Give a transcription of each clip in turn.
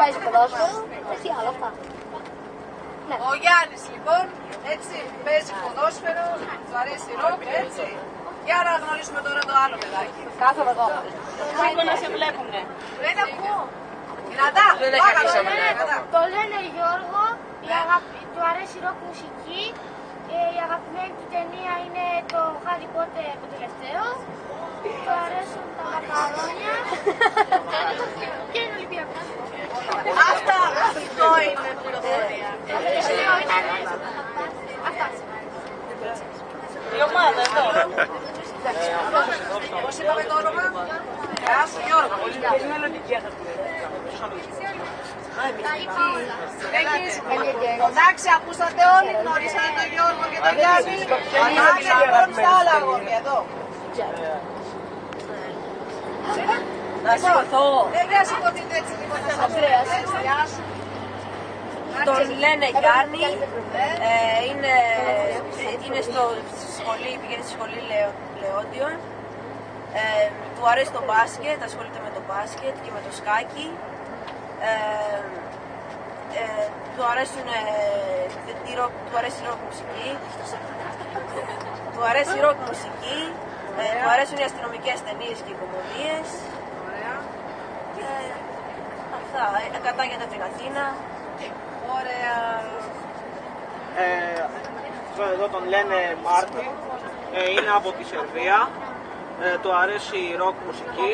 παίζει ποδόσφαιρο, τι άλλο αυτά. Ναι. Ο Γιάννης λοιπόν, έτσι, παίζει ποδόσφαιρο, του αρέσει ροκ, έτσι. Για να γνωρίσουμε τώρα το άλλο παιδάκι. Κάθομαι εδώ. Σήκω να σε βλέπουνε. Δεν ακούω. Δυνατά, Το λένε Γιώργο, του αρέσει ροκ μουσική. Η αγαπημένη του ταινία είναι το Harry Potter το τελευταίο. Του αρέσουν τα μακαρόνια. Και είναι Ολυμπιακός. Αυτά, αυτό είναι πληροφορία. Αυτά. Η ομάδα εδώ. Πώς είπαμε το όνομα? Γεια σου Γιώργο. Εντάξει, ακούσατε όλοι, γνωρίσατε τον Γιώργο και τον Γιάννη. Πάμε λοιπόν στα άλλα αγόρια εδώ. Δεν χρειάζεται έτσι τίποτα σας. Γεια σου. Τον λένε Γιάννη, είναι στη σχολή, πηγαίνει στη σχολή Λεόντιον. Του αρέσει το μπάσκετ, ασχολείται με το μπάσκετ και με το σκάκι. Του αρέσει ροκ μουσική. Του αρέσει ροκ μουσική. Του αρέσουν οι αστυνομικές ταινίες και οι κομμωδίες. Αυτά, κατάγεται από την Αθήνα. Ωραία. Εδώ τον λένε Μάρτι, είναι από τη Σερβία, του αρέσει η ροκ μουσική,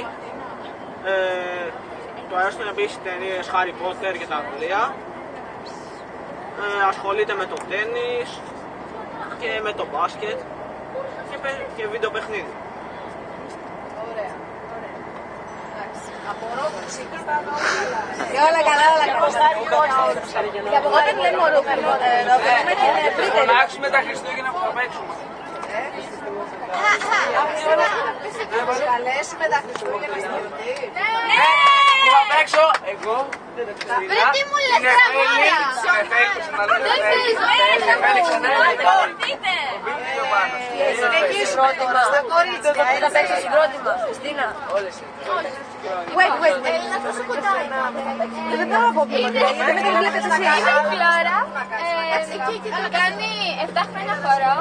του αρέσουν επίσης οι ταινίες Harry Potter και τα βιβλία, ασχολείται με το τένις και με το μπάσκετ και βίντεο παιχνίδι. Ωραία. Από ροκ μουσική θα πάω καλά. Όλα καλά, όλα καλά. Και από όταν δεν μπορούμε να Φωνάξουμε τα Χριστούγεννα που θα παίξουμε. Θα καλέσουμε τα Χριστούγεννα στην γιορτή. Και θα παίξω εγώ. Βρε τι μου λες Συνεχίσουμε τώρα στα κορίτσια. Θα παίξω συγκρότημα, Χριστίνα. Wait. Αυτό σου κοντάει. Δεν μπορώ να πω πιο μακριά, γιατί δεν με βλέπετε εσείς. Είμαι η Φλόρα και το κάνει 7 χρόνια χορό.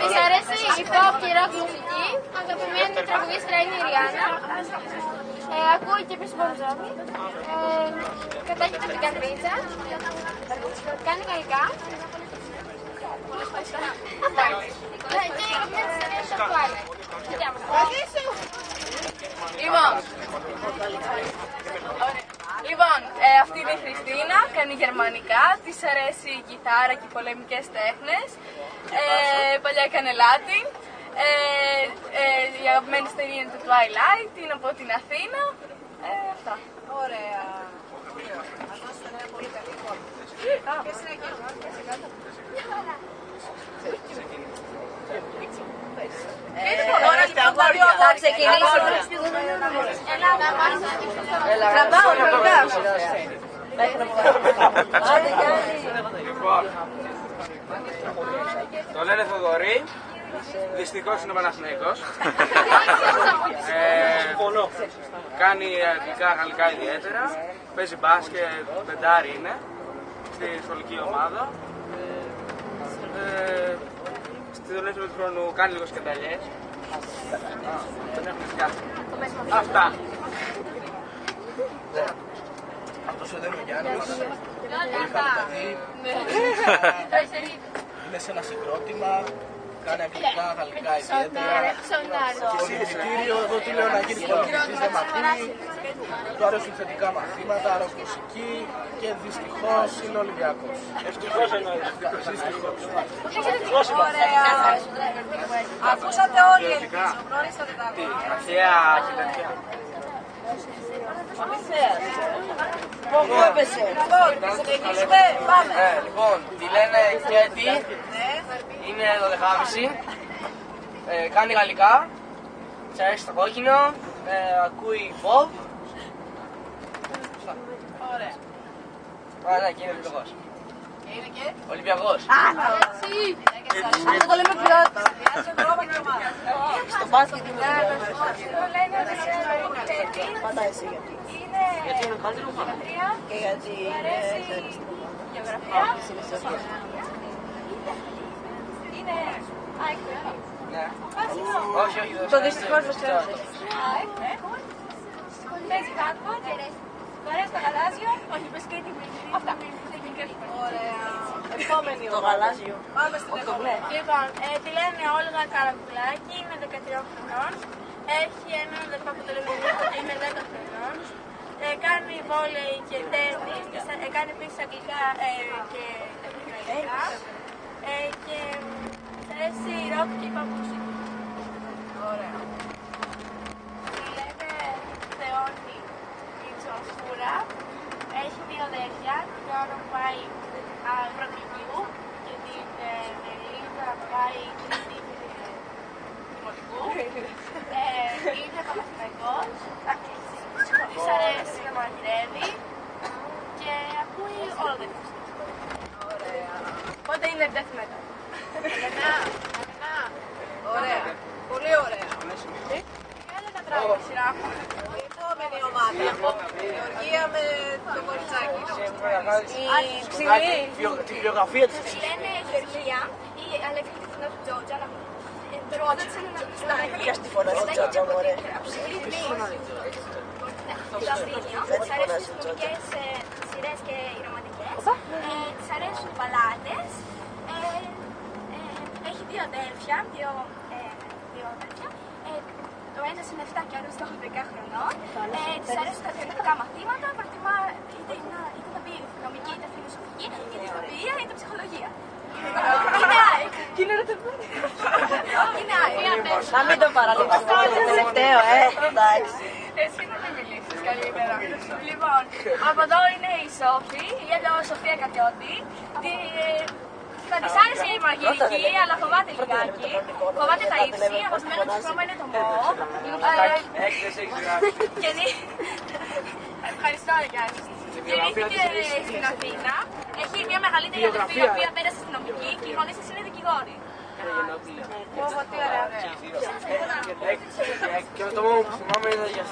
Της αρέσει η pop και rock μουσική. Αγαπημένη του τραγουδίστρια είναι η Ριάννα. Ακούει και επίσης Bon Jovi. Κατέχεται την καρδίτσα. Κάνει γαλλικά. Αυτά. Και η αγαπημένη της ταινίας είναι το Twilight. Λοιπόν, αυτή είναι η Χριστίνα, κάνει γερμανικά, της αρέσει η κιθάρα και οι πολεμικές τέχνες. Παλιά έκανε Latin. Η αγαπημένη της ταινία είναι το Twilight, είναι από την Αθήνα. Αυτά. Ωραία. Θα δώσουμε ένα πολύ καλή εικόνα. Ποιος είναι εκεί? Θα ξεκινήσω. Κρατάω, κρατάω. Το λένε Θοδωρή, δυστυχώς είναι Παναθηναϊκός. Κάνει αγγλικά, γαλλικά ιδιαίτερα. Παίζει μπάσκετ, πεντάρι είναι, στη σχολική ομάδα. Στη δεύτερη του χρόνου κάνει λίγο σκενταλιές. Δεν έχουμε σκάσει. Αυτά. Αυτός εδώ είναι ο Γιάννης. Πολύ καλό παιδί. Είναι σε ένα συγκρότημα. Κάνει αγγλικά, γαλλικά ιδιαίτερα. Και συγχαρητήριο, εγώ του λέω να γίνει πολιτιστής, δεν μ' ακούει. Του αρέσουν θετικά μαθήματα, ροκ μουσική και δυστυχώς είναι Ολυμπιακός. Ευτυχώς εννοείς. Ωραία. Ακούσατε όλοι ελπίζω, γνωρίσατε τα αγόρια. Αρχαία και τέτοια. Πού έπεσε. Λοιπόν, συνεχίζουμε, πάμε. Λοιπόν, τη λένε Κέτη, είναι 12,5, κάνει γαλλικά, της αρέσει το κόκκινο, ακούει pop. Ωραία. Ωραία, και είναι φτωχός. Είναι και. Ολυμπιακός. Αυτό το λέμε ποιότητα. Στο μπάσκετ είναι πάντα εσύ Γιατί είναι καλύτερο και γιατί είναι γεωγραφία. Είναι Ναι. Όχι, όχι. το δυστυχώς δεν ξέρω. παίζει handball, του αρέσει το γαλάζιο, όχι πες και την αυτά. Ωραία. Επόμενη Το γαλάζιο. Πάμε στην επόμενη. Λοιπόν, τη λένε Όλγα Καραγκουλάκη, είναι 13 χρονών. Έχει έναν αδερφό που το λέμε Νίκο και είναι 10 χρονών. Κάνει βόλεϊ και τένις, κάνει επίσης αγγλικά και ελληνικά. Και της αρέσει ροκ και hip hop μουσική. Ωραία. Τη λένε Θεόνη Ιτσοφούρα. Έχει 2 αδέρφια, την ώρα που πάει πρώτη λυκείου και την Μελίντα που πάει τρίτη δημοτικού. Είναι Παναθηναϊκός, της αρέσει να μαγειρεύει και ακούει όλα τα music. Ωραία. Οπότε είναι death metal. Ωραία. Πολύ ωραία. Και άλλα τα τραγούδια σειρά. Η επόμενη ομάδα. Η Γεωργία με το κοριτσάκι. Η ψηλή. Τη βιογραφία της. Τη λένε Γεωργία ή Αλέξη τη φωνά του Τζότζα. Για στη φωνά του Τζότζα, μωρέ. Το Απρίλιο. Της αρέσουν οι αστυνομικές σειρές και οι ρομαντικές. Της αρέσουν οι μπαλάντες. Έχει 2 αδέρφια, δύο αδέρφια. Το ένας είναι 7 και ο άλλος 10 χρονών. Της αρέσουν τα θεωρητικά μαθήματα, προτιμά είτε να πει νομική, είτε φιλοσοφική, είτε ηθοποιία, είτε ψυχολογία. Είναι ΑΕΚ. Και είναι ερωτευμένη. Είναι ΑΕΚ. Να μην το παραλείψουμε το τελευταίο, εντάξει. Εσύ να μην μιλήσεις καλύτερα. Λοιπόν, από εδώ είναι η Σόφη, ή αλλιώς Σοφία Κατιώτη. Θα της άρεσε η μαγειρική, αλλά φοβάται λιγάκι. Φοβάται τα ύψη, αγαπημένο της χρώμα είναι το μόβ. Ευχαριστώ, Γιάννη. Γεννήθηκε στην Αθήνα. Έχει μια μεγαλύτερη αδερφή, η οποία πέρασε στην νομική και οι γονείς της είναι δικηγόροι. Και το μόνο που θυμάμαι είναι για